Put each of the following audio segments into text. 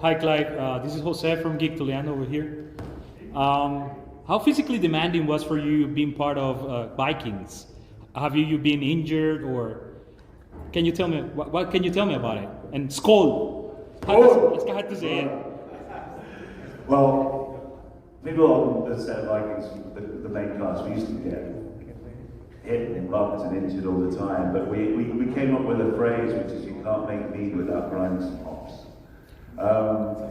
Hi Clive, this is Jose from Geek Toledo over here. How physically demanding was for you being part of Vikings? Have you been injured, or can you tell me what can you tell me about it? And Skål! Jag ska hette säga. Well, people on the set of Vikings, the main cast, we used to get hit and bumped and injured all the time, but we came up with a phrase which is, you can't make mead without grinding some hops.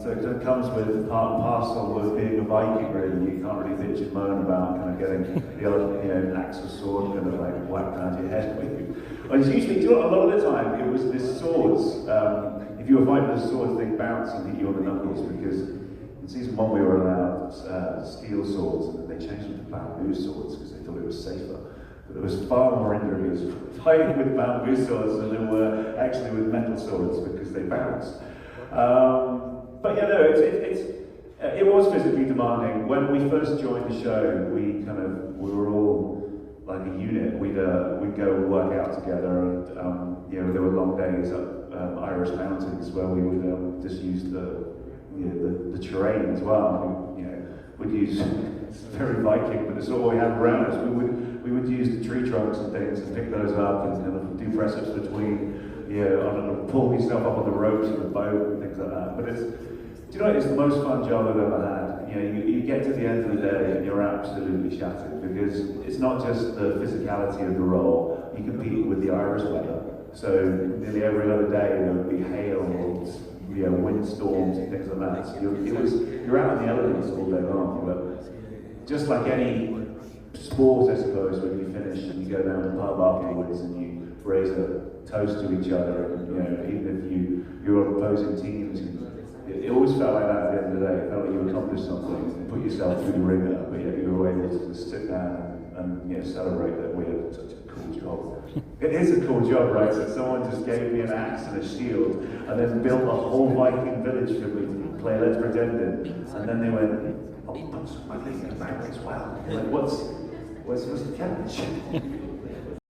So it comes with part and parcel with being a Viking, really. You can't really bitch and moan about kind of getting the other, axe or sword kind of like whacked around your head with you. Well, it's usually, a lot of the time, it was this swords. If you were fighting with a sword, they bounce and hit you on the knuckles, because in season 1 we were allowed steel swords, and then they changed them to bamboo swords because they thought it was safer. But there was far more injuries fighting with bamboo swords than there were actually with metal swords, because they bounced. But yeah, no, it was physically demanding. When we first joined the show, we were all like a unit. We'd go work out together, and there were long days up Irish mountains where we would just use the terrain as well. We'd use, it's very Viking, but it's all we had around us. We would use the tree trunks and things and pick those up and kind of do press-ups between, pull yourself up on the ropes of the boat and things like that. But it's the most fun job I've ever had. You get to the end of the day and you're absolutely shattered, because it's not just the physicality of the role. You compete with the Irish weather. So nearly every other day there would be hail or windstorms and things like that. So you're out in the elements all day long. But just like any sport, I suppose, when you finish and you go down to the pub afterwards and you raise a toast to each other, and even if you're opposing teams, it always felt like that at the end of the day. It felt like you accomplished something and put yourself through the ringer, but yet you were able to just sit down and celebrate that we had such a cool job. It is a cool job, right? So someone just gave me an axe and a shield, and then built a whole Viking village for me to play Let's Pretend in, and then they went, oh, but I think it's back as well. Like, what's the catch?